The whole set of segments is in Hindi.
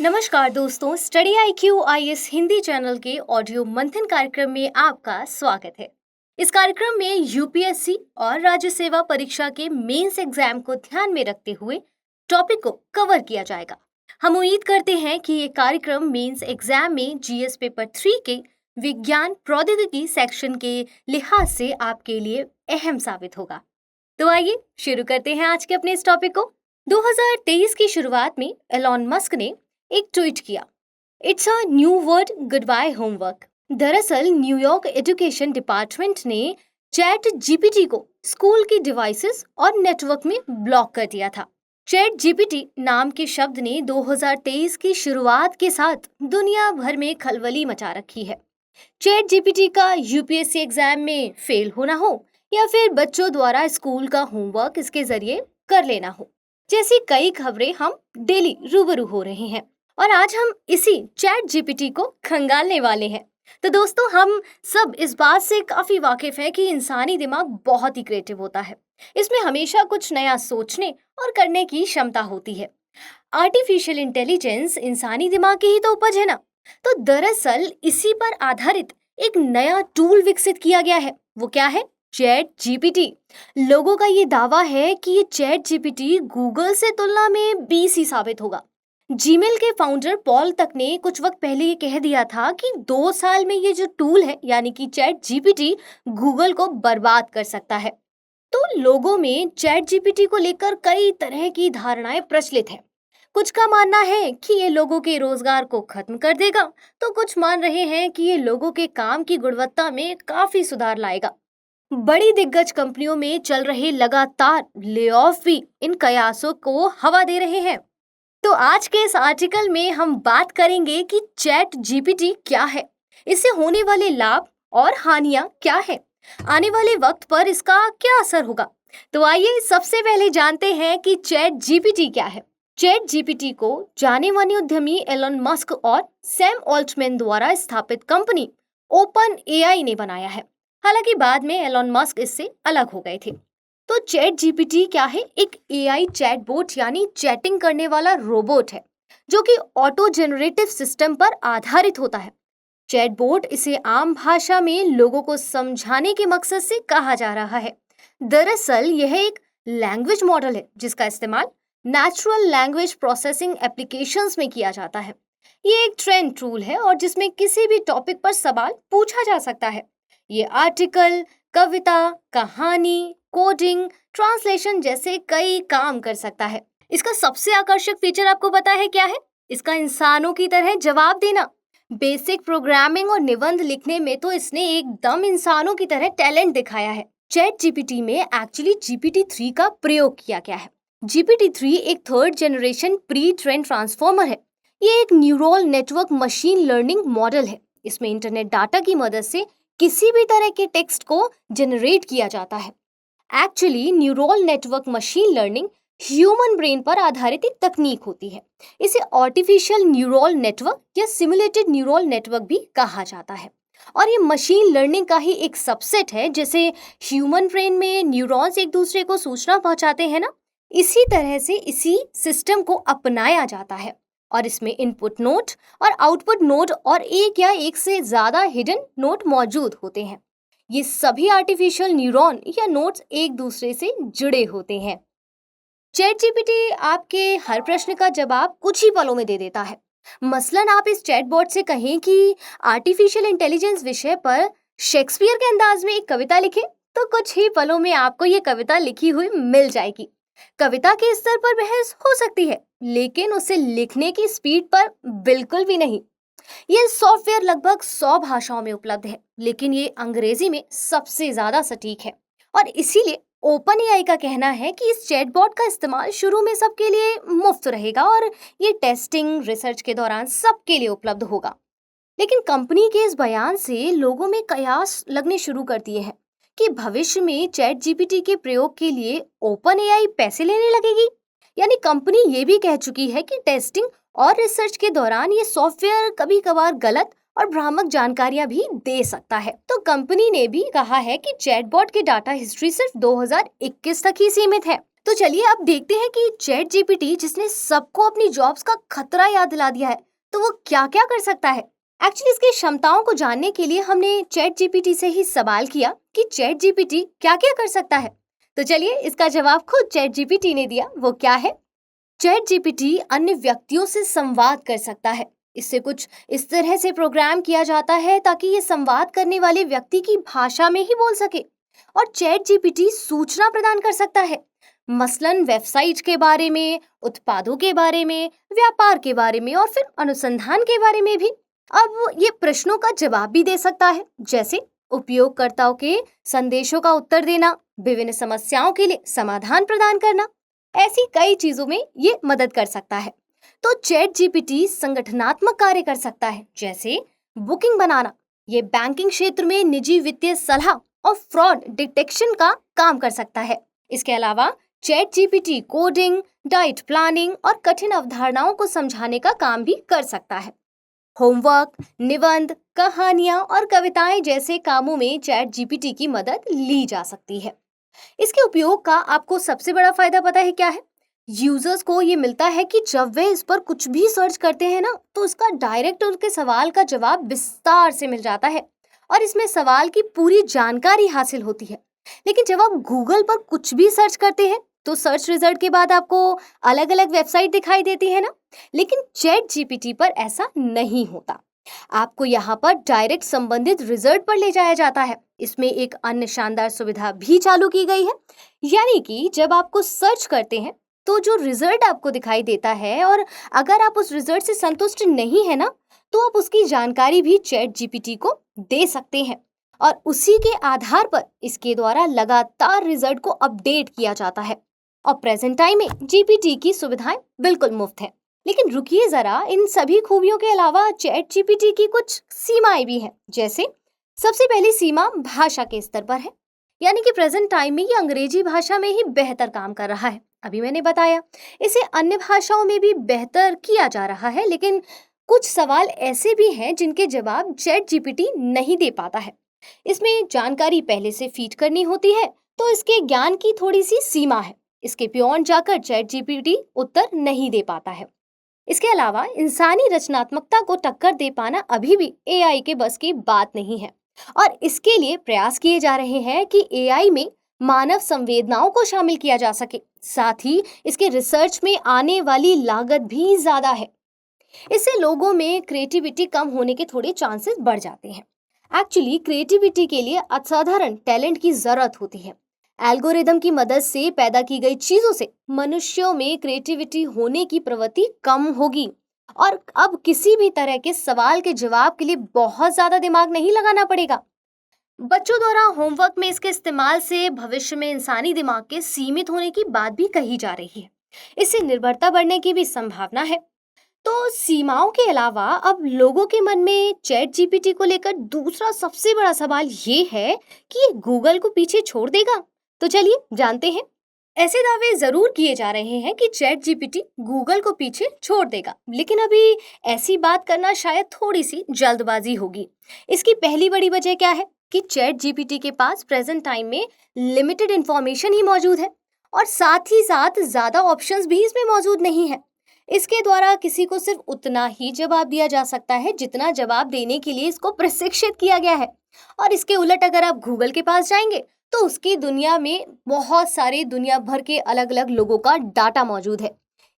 नमस्कार दोस्तों, study IQ IS Hindi channel के ऑडियो मंथन कार्यक्रम में आपका स्वागत है। इस कार्यक्रम में यूपीएससी और राज्य सेवा परीक्षा के मेंस एग्जाम को ध्यान में रखते हुए टॉपिक को कवर किया जाएगा। हम उम्मीद करते हैं कि ये कार्यक्रम मेंस एग्जाम में जीएस पेपर 3 के विज्ञान प्रौद्योगिकी सेक्शन के लिहाज से आपके लिए अहम साबित होगा। तो आइए शुरू करते हैं आज के अपने इस टॉपिक को। 2023 की शुरुआत में एलॉन मस्क ने एक ट्वीट किया, it's a new word, goodbye homework. दरअसल न्यूयॉर्क एजुकेशन डिपार्टमेंट ने चैट जीपीटी को स्कूल की डिवाइसेस और नेटवर्क में ब्लॉक कर दिया था। चैट जीपीटी नाम के शब्द ने 2023 की शुरुआत के साथ दुनिया भर में खलबली मचा रखी है। चैट जीपीटी का यूपीएससी एग्जाम में फेल होना हो या फिर बच्चों द्वारा स्कूल का होमवर्क इसके जरिए कर लेना हो, जैसी कई खबरें हम डेली रूबरू हो रहे हैं और आज हम इसी चैट जीपीटी को खंगालने वाले हैं। तो दोस्तों, हम सब इस बात से काफी वाकिफ हैं कि इंसानी दिमाग बहुत ही क्रिएटिव होता है। इसमें हमेशा कुछ नया सोचने और करने की क्षमता होती है। आर्टिफिशियल इंटेलिजेंस इंसानी दिमाग की ही तो उपज है ना। तो दरअसल इसी पर आधारित एक नया टूल विकसित किया गया है। वो क्या है? Chat GPT. लोगों का ये दावा है कि ये चैट जीपीटी गूगल से तुलना में 20 ही साबित होगा। जीमेल के फाउंडर पॉल तक ने कुछ वक्त पहले ये कह दिया था कि 2 साल में ये जो टूल है यानी कि चैट जीपीटी गूगल को बर्बाद कर सकता है। तो लोगों में चैट जीपीटी को लेकर कई तरह की धारणाएं प्रचलित हैं। कुछ का मानना है कि ये लोगों के रोजगार को खत्म कर देगा, तो कुछ मान रहे हैं कि ये लोगों के काम की गुणवत्ता में काफी सुधार लाएगा। बड़ी दिग्गज कंपनियों में चल रहे लगातार ले ऑफ भी इन कयासों को हवा दे रहे हैं। तो आज के इस आर्टिकल में हम बात करेंगे कि चैट जीपीटी क्या है, इससे होने वाले लाभ और हानियां क्या है, आने वाले वक्त पर इसका क्या असर होगा। तो आइए सबसे पहले जानते हैं कि चैट जीपीटी क्या है। चैट जीपीटी को जाने माने उद्यमी एलन मस्क और सैम ऑल्टमैन द्वारा स्थापित कंपनी ओपन एआई ने बनाया है। हालांकि बाद में एलन मस्क इससे अलग हो गए थे। तो चैट जीपीटी क्या है? एक एआई चैटबॉट यानी चैटिंग करने वाला रोबोट है जो कि ऑटो जनरेटिव सिस्टम पर आधारित होता है। चैटबॉट इसे आम भाषा में लोगों को समझाने के मकसद से कहा जा रहा है। दरअसल यह एक लैंग्वेज मॉडल है जिसका इस्तेमाल नेचुरल लैंग्वेज प्रोसेसिंग एप्लीकेशंस में किया जाता है। ये एक ट्रेंड टूल है और जिसमें किसी भी टॉपिक पर सवाल पूछा जा सकता है। ये आर्टिकल, कविता, कहानी, कोडिंग, ट्रांसलेशन जैसे कई काम कर सकता है। इसका सबसे आकर्षक फीचर आपको पता है क्या है? इसका इंसानों की तरह जवाब देना। बेसिक प्रोग्रामिंग और निबंध लिखने में तो इसने एकदम इंसानों की तरह टैलेंट दिखाया है। चैट जीपीटी में एक्चुअली GPT-3 का प्रयोग किया गया है। GPT-3 एक 3rd generation pre train transformer है। ये एक neural network machine learning model है। इसमें इंटरनेट डाटा की मदद से किसी भी तरह के टेक्स्ट को जनरेट किया जाता है। Actually neural network machine learning human brain पर आधारित एक तकनीक होती है। इसे आर्टिफिशियल न्यूरल नेटवर्क या सिमुलेटेड न्यूरल नेटवर्क भी कहा जाता है और ये मशीन लर्निंग का ही एक सबसेट है। जैसे ह्यूमन ब्रेन में न्यूरॉन्स एक दूसरे को सूचना पहुंचाते हैं ना, इसी तरह से इसी सिस्टम को अपनाया जाता है और इसमें इनपुट नोड और आउटपुट नोड और एक या एक से ज्यादा हिडन नोड मौजूद होते हैं। ये सभी आर्टिफिशियल न्यूरॉन या नोड्स एक दूसरे से जुड़े होते हैं। चैट जीपीटी आपके हर प्रश्न का जवाब कुछ ही पलों में दे देता है। मसलन आप इस चैटबॉट से कहें कि आर्टिफिशियल इंटेलिजेंस विषय पर शेक्सपियर के अंदाज में एक कविता लिखें, तो कुछ ही पलों में आपको ये कविता लिखी हुई मिल जाएगी। कविता के स्तर पर बहस हो सकती है, लेकिन उसे लिखने की स्पीड पर बिल्कुल भी नहीं। ये सॉफ्टवेयर लगभग 100 भाषाओं में उपलब्ध है, लेकिन ये अंग्रेजी में सबसे ज्यादा सटीक है और इसीलिए ओपन एआई का कहना है कि इस चैटबॉट का इस्तेमाल शुरू में सबके लिए मुफ्त रहेगा और ये टेस्टिंग रिसर्च के दौरान सबके लिए उपलब्ध होगा। लेकिन कंपनी के इस बयान से लोगों में कयास लगने शुरू कर दिए हैं कि भविष्य में चैट जीपीटी के प्रयोग के लिए ओपन एआई पैसे लेने लगेगी। यानी कंपनी ये भी कह चुकी है कि टेस्टिंग और रिसर्च के दौरान ये सॉफ्टवेयर कभी कभार गलत और भ्रामक जानकारियां भी दे सकता है। तो कंपनी ने भी कहा है कि चैटबॉट की डाटा हिस्ट्री सिर्फ 2021 तक ही सीमित है तो चलिए अब देखते हैं कि चैट जीपीटी जिसने सबको अपनी जॉब्स का खतरा याद दिला दिया है, तो वो क्या क्या कर सकता है। एक्चुअली इसकी क्षमताओं को जानने के लिए हमने चैट जीपीटी से ही सवाल किया कि चैट जीपीटी क्या क्या कर सकता है। तो चलिए इसका जवाब खुद चैट जीपीटी ने दिया। वो क्या है? चैट जीपीटी अन्य व्यक्तियों से संवाद कर सकता है। इससे कुछ इस तरह से प्रोग्राम किया जाता है ताकि ये संवाद करने वाले व्यक्ति की भाषा में ही बोल सके। और चैट जीपीटी सूचना प्रदान कर सकता है, मसलन वेबसाइट के बारे में, उत्पादों के बारे में, व्यापार के बारे में और फिर अनुसंधान के बारे में भी। अब ये प्रश्नों का जवाब भी दे सकता है, जैसे उपयोगकर्ताओं के संदेशों का उत्तर देना, विभिन्न समस्याओं के लिए समाधान प्रदान करना। ऐसी कई चीजों में ये मदद कर सकता है। तो चैट जीपीटी संगठनात्मक कार्य कर सकता है, जैसे बुकिंग बनाना। ये बैंकिंग क्षेत्र में निजी वित्तीय सलाह और फ्रॉड डिटेक्शन का काम कर सकता है। इसके अलावा chat GPT coding, diet planning और कठिन अवधारणाओं को समझाने का काम भी कर सकता है। होमवर्क, निबंध, कहानियां और कविताएं जैसे कामों में चैट जीपीटी की मदद ली जा सकती है। इसके उपयोग का आपको सबसे बड़ा फायदा पता है क्या है? यूजर्स को ये मिलता है कि जब वे इस पर कुछ भी सर्च करते हैं ना, तो उसका डायरेक्ट उनके सवाल का जवाब विस्तार से मिल जाता है और इसमें सवाल की पूरी जानकारी हासिल होती है। लेकिन जब आप गूगल पर कुछ भी सर्च करते हैं तो सर्च रिजल्ट के बाद आपको अलग अलग वेबसाइट दिखाई देती है ना। लेकिन चैट जीपीटी पर ऐसा नहीं होता। आपको यहाँ पर डायरेक्ट संबंधित रिजल्ट पर ले जाया जाता है। इसमें एक अन्य शानदार सुविधा भी चालू की गई है, यानी कि जब आपको सर्च करते हैं तो जो रिजल्ट आपको दिखाई देता है, और अगर आप उस रिजल्ट से संतुष्ट नहीं है ना, तो आप उसकी जानकारी भी चैट जीपीटी को दे सकते हैं और उसी के आधार पर इसके द्वारा लगातार रिजल्ट को अपडेट किया जाता है। और प्रेजेंट टाइम में जीपीटी की सुविधाएं बिल्कुल मुफ्त है। लेकिन रुकिए जरा, इन सभी खूबियों के अलावा चैट जीपीटी की कुछ सीमाएं भी हैं। जैसे सबसे पहली सीमा भाषा के स्तर पर है, यानी कि प्रेजेंट टाइम में ये अंग्रेजी भाषा में ही बेहतर काम कर रहा है। अभी मैंने बताया इसे अन्य भाषाओं में भी बेहतर किया जा रहा है, लेकिन कुछ सवाल ऐसे भी हैं जिनके जवाब चैट जीपीटी नहीं दे पाता है। इसमें जानकारी पहले से फीड करनी होती है, तो इसके ज्ञान की थोड़ी सी सीमा है। इसके बियॉन्ड जाकर चैट जीपीटी उत्तर नहीं दे पाता है। इसके अलावा इंसानी रचनात्मकता को टक्कर दे पाना अभी भी एआई के बस की बात नहीं है और इसके लिए प्रयास किए जा रहे हैं कि एआई में मानव संवेदनाओं को शामिल किया जा सके। साथ ही इसके रिसर्च में आने वाली लागत भी ज्यादा है। इससे लोगों में क्रिएटिविटी कम होने के थोड़े चांसेस बढ़ जाते हैं। एक्चुअली क्रिएटिविटी के लिए असाधारण टैलेंट की जरूरत होती है। एल्गोरिदम की मदद से पैदा की गई चीजों से मनुष्यों में क्रिएटिविटी होने की प्रवृत्ति कम होगी और अब किसी भी तरह के सवाल के जवाब के लिए बहुत ज्यादा दिमाग नहीं लगाना पड़ेगा। बच्चों द्वारा होमवर्क में इसके इस्तेमाल से भविष्य में इंसानी दिमाग के सीमित होने की बात भी कही जा रही है। इससे निर्भरता बढ़ने की भी संभावना है। तो सीमाओं के अलावा अब लोगों के मन में चैट जीपीटी को लेकर दूसरा सबसे बड़ा सवाल ये है कि ये गूगल को पीछे छोड़ देगा। तो चलिए जानते हैं। ऐसे दावे जरूर किए जा रहे हैं कि चैट जीपीटी गूगल को पीछे छोड़ देगा, लेकिन अभी ऐसी बात करना शायद थोड़ी सी जल्दबाजी होगी। इसकी पहली बड़ी वजह क्या है कि चैट जीपीटी के पास प्रेजेंट टाइम में लिमिटेड इंफॉर्मेशन ही मौजूद है और साथ ही साथ ज्यादा ऑप्शंस भी इसमें मौजूद नहीं है। इसके द्वारा किसी को सिर्फ उतना ही जवाब दिया जा सकता है जितना जवाब देने के लिए इसको प्रशिक्षित किया गया है। और इसके उलट अगर आप गूगल के पास जाएंगे तो उसकी दुनिया में बहुत सारे दुनिया भर के अलग अलग लोगों का डाटा मौजूद है।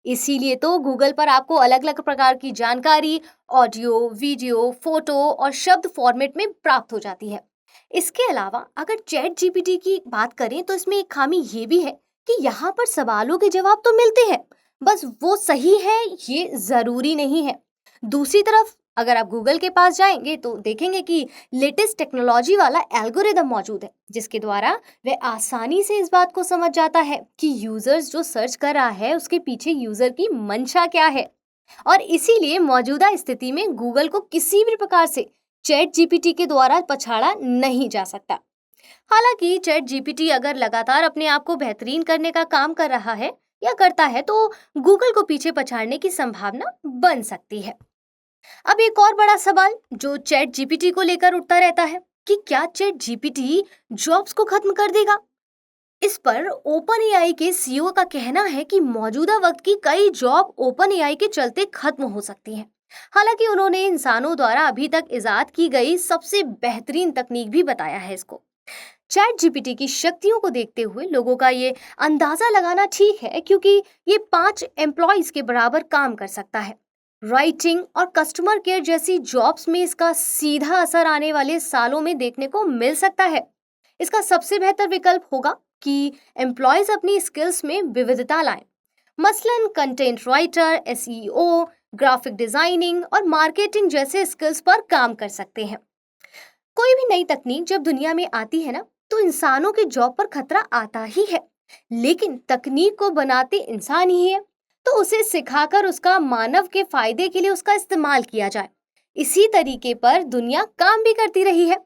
इसीलिए तो गूगल पर आपको अलग अलग प्रकार की जानकारी ऑडियो, वीडियो, फोटो और शब्द फॉर्मेट में प्राप्त हो जाती है। इसके अलावा अगर चैट जीपीटी की बात करें तो इसमें एक खामी ये भी है कि यहाँ पर सवालों के जवाब तो मिलते हैं, बस वो सही है ये जरूरी नहीं है। दूसरी तरफ अगर आप गूगल के पास जाएंगे तो देखेंगे कि लेटेस्ट टेक्नोलॉजी वाला एल्गोरिदम मौजूद है, जिसके द्वारा वह आसानी से इस बात को समझ जाता है कि यूजर्स जो सर्च कर रहा है उसके पीछे यूजर की मंशा क्या है। और इसीलिए मौजूदा स्थिति में गूगल को किसी भी प्रकार से चैट जीपीटी के द्वारा पछाड़ा नहीं जा सकता। हालांकि चैट जीपीटी अगर लगातार अपने आप को बेहतरीन करने का काम कर रहा है या करता है तो गूगल को पीछे पछाड़ने की संभावना बन सकती है। अब एक और बड़ा सवाल जो चैट जीपीटी को लेकर उठता रहता है कि क्या चैट जीपीटी जॉब्स को खत्म कर देगा। इस पर ओपन एआई के सीईओ का कहना है कि मौजूदा वक्त की कई जॉब ओपन एआई के चलते खत्म हो सकती हैं। हालांकि उन्होंने इंसानों द्वारा अभी तक इजाद की गई सबसे बेहतरीन तकनीक भी बताया है इसको। चैट जीपीटी की शक्तियों को देखते हुए लोगों का ये अंदाजा लगाना ठीक है, क्योंकि ये 5 एम्प्लॉयज के बराबर काम कर सकता है। राइटिंग और कस्टमर केयर जैसी जॉब्स में इसका सीधा असर आने वाले सालों में देखने को मिल सकता है। इसका सबसे बेहतर विकल्प होगा कि एम्प्लॉयज अपनी स्किल्स में विविधता लाएं। मसलन content writer, SEO, graphic designing और मार्केटिंग जैसे स्किल्स पर काम कर सकते हैं। कोई भी नई तकनीक जब दुनिया में आती है ना, तो इंसानों के जॉब पर खतरा आता ही है। लेकिन तकनीक को बनाते इंसान ही है, तो उसे सिखाकर उसका मानव के फायदे के लिए उसका इस्तेमाल किया जाए। इसी तरीके पर दुनिया काम भी करती रही है।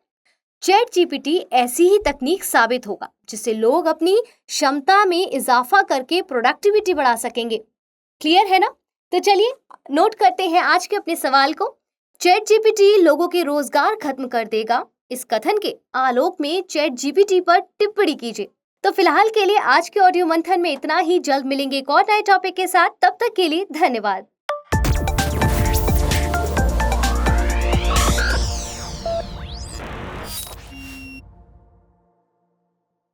चैट जीपीटी ऐसी ही तकनीक साबित होगा जिससे लोग अपनी क्षमता में इजाफा करके प्रोडक्टिविटी बढ़ा सकेंगे। क्लियर है ना? तो चलिए नोट करते हैं आज के अपने सवाल को। चैट जीपीटी लोगों के रोजगार खत्म कर देगा, इस कथन के आलोक में चैट जीपीटी पर टिप्पणी कीजिए। तो फिलहाल के लिए आज के ऑडियो मंथन में इतना ही। जल्द मिलेंगे एक और नए टॉपिक के साथ। तब तक के लिए धन्यवाद।